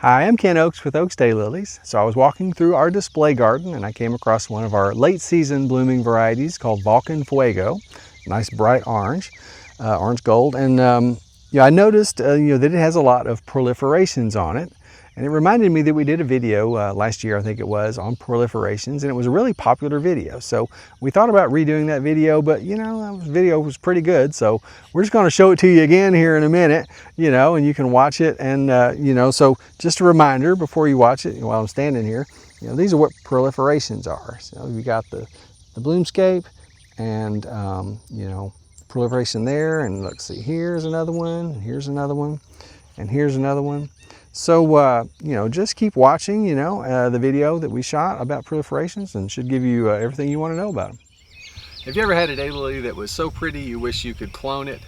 Hi, I'm Ken Oakes with Oakes Daylilies. So I was walking through our display garden and I came across one of our late season blooming varieties called Vulcan Fuego. Nice bright orange, orange gold. And yeah, I noticed that it has a lot of proliferations on it. And it reminded me that we did a video last year, I think it was, on proliferations, and it was a really popular video. So we thought about redoing that video, but that video was pretty good. So we're just going to show it to you again here in a minute, and you can watch it. And, so just a reminder before you watch it, while I'm standing here, these are what proliferations are. So you got the bloomscape and, proliferation there. And let's see, here's another one, and here's another one, and here's another one. So, just keep watching, the video that we shot about proliferations, and should give you everything you want to know about them. Have you ever had a daylily that was so pretty you wish you could clone it?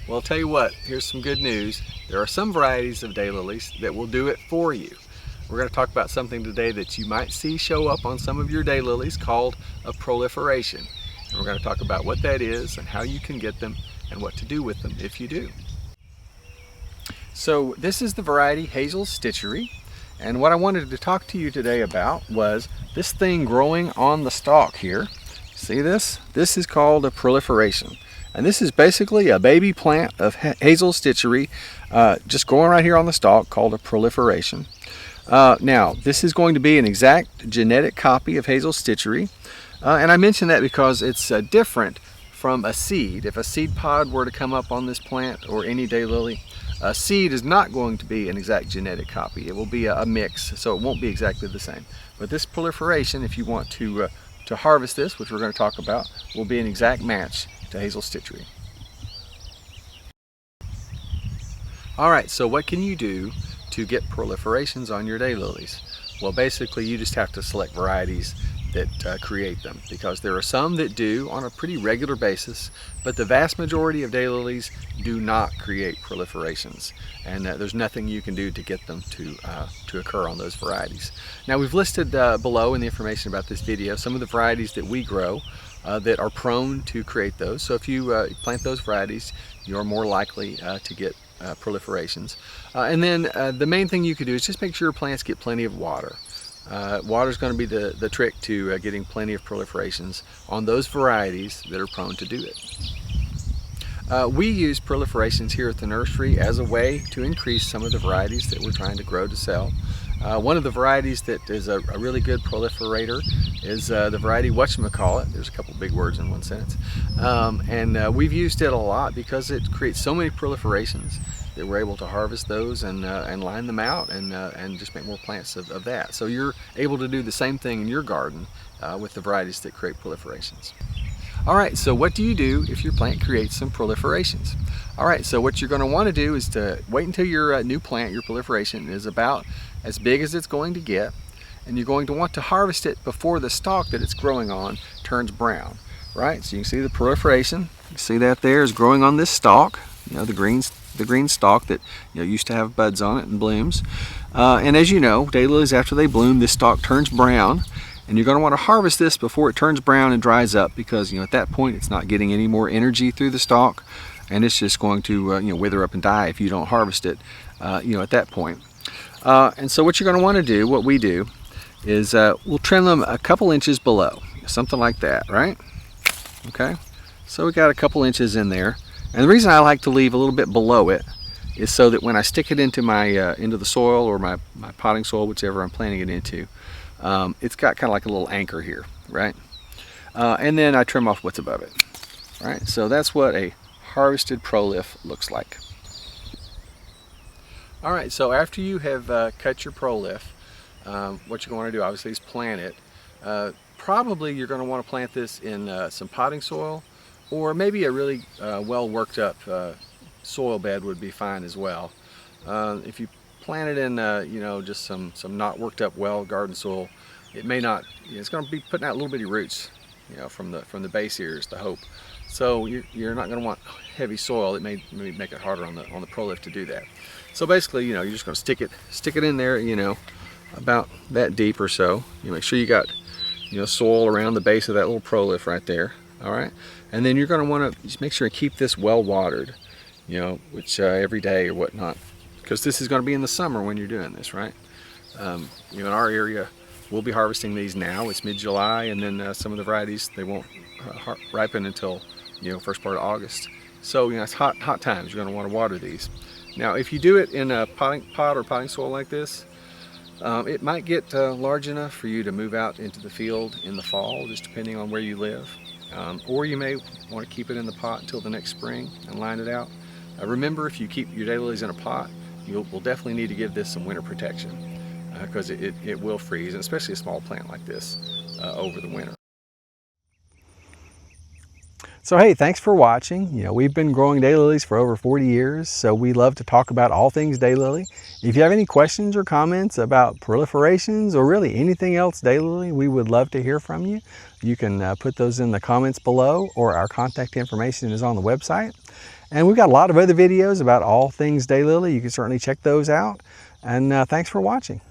Well, I'll tell you what, here's some good news. There are some varieties of daylilies that will do it for you. We're going to talk about something today that you might see show up on some of your daylilies called a proliferation. And we're going to talk about what that is and how you can get them and what to do with them if you do. So this is the variety Hazel Stitchery, and what I wanted to talk to you today about was this thing growing on the stalk here. See this? This is called a proliferation, and this is basically a baby plant of Hazel Stitchery just growing right here on the stalk, called a proliferation. Now this is going to be an exact genetic copy of Hazel Stitchery, and I mention that because it's different from a seed. If a seed pod were to come up on this plant or any daylily, a seed is not going to be an exact genetic copy. It will be a mix, so it won't be exactly the same. But this proliferation, if you want to harvest this, which we're going to talk about, will be an exact match to Hazel Stitchery. Alright, so what can you do to get proliferations on your daylilies? Well, basically you just have to select varieties that create them, because there are some that do on a pretty regular basis, but the vast majority of daylilies do not create proliferations, and there's nothing you can do to get them to occur on those varieties. Now, we've listed below in the information about this video some of the varieties that we grow that are prone to create those. So if you plant those varieties, you're more likely to get proliferations. And then the main thing you can do is just make sure your plants get plenty of water. Water is going to be the trick to getting plenty of proliferations on those varieties that are prone to do it. We use proliferations here at the nursery as a way to increase some of the varieties that we're trying to grow to sell. One of the varieties that is a really good proliferator is the variety whatchamacallit. There's a couple big words in one sentence. And we've used it a lot because it creates so many proliferations that we're able to harvest those and line them out and just make more plants of that. So you're able to do the same thing in your garden with the varieties that create proliferations. Alright, so what do you do if your plant creates some proliferations? Alright, so what you're going to want to do is to wait until your new plant, your proliferation, is about as big as it's going to get, and you're going to want to harvest it before the stalk that it's growing on turns brown. Right, so you can see the proliferation. You see that there is growing on this stalk, the green stalk that used to have buds on it and blooms. And as you know, daylilies, after they bloom, this stalk turns brown, and you're going to want to harvest this before it turns brown and dries up, because at that point it's not getting any more energy through the stalk, and it's just going to wither up and die if you don't harvest it at that point. And so what you're going to want to do, what we do, is we'll trim them a couple inches below, something like that, right? Okay, so we got a couple inches in there, and the reason I like to leave a little bit below it is so that when I stick it into my into the soil, or my potting soil, whichever I'm planting it into, it's got kind of like a little anchor here, right? And then I trim off what's above it. Right, so that's what a harvested prolif looks like. All right, so after you have cut your prolif, what you're going to do obviously is plant it. Probably you're going to want to plant this in some potting soil, or maybe a really well worked up soil bed would be fine as well. If you plant it in just some not worked up well garden soil, it may not, it's going to be putting out little bitty roots from the base here is the hope. So you're not going to want heavy soil. It may make it harder on the prolif to do that. So basically, you're just going to stick it in there, about that deep or so. You make sure you got soil around the base of that little prolif right there. All right, and then you're going to want to just make sure and keep this well watered, which every day or whatnot, because this is going to be in the summer when you're doing this, right? In our area, we'll be harvesting these now. It's mid-July, and then some of the varieties, they won't ripen until first part of August. So it's hot times. You're going to want to water these. Now, if you do it in a pot or potting soil like this, it might get large enough for you to move out into the field in the fall, just depending on where you live. Or you may want to keep it in the pot until the next spring and line it out. Remember, if you keep your daylilies in a pot, you'll definitely need to give this some winter protection because it will freeze, and especially a small plant like this over the winter. So hey, thanks for watching. We've been growing daylilies for over 40 years, so we love to talk about all things daylily. If you have any questions or comments about proliferations or really anything else daylily, we would love to hear from you. You can put those in the comments below, or our contact information is on the website. And we've got a lot of other videos about all things daylily. You can certainly check those out. And thanks for watching.